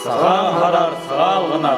Саған қарар, саған ғына.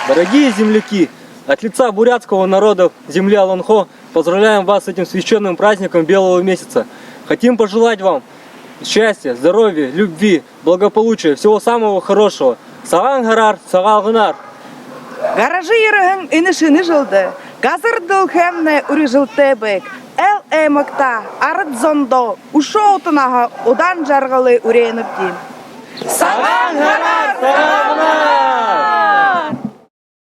Дорогие земляки, от лица бурятского народа земли Аланхо поздравляем вас с этим священным праздником Белого месяца. Хотим пожелать вам счастья, здоровья, любви, благополучия, всего самого хорошего. Саған гарар, саған гынар. Гаражы йөрәһең инешене җылды. Газыр дыл хәмне ури җылтебек. Эл эмакта, арыт зондо, ушо утынаһа, удан жаргылы үренеп дим.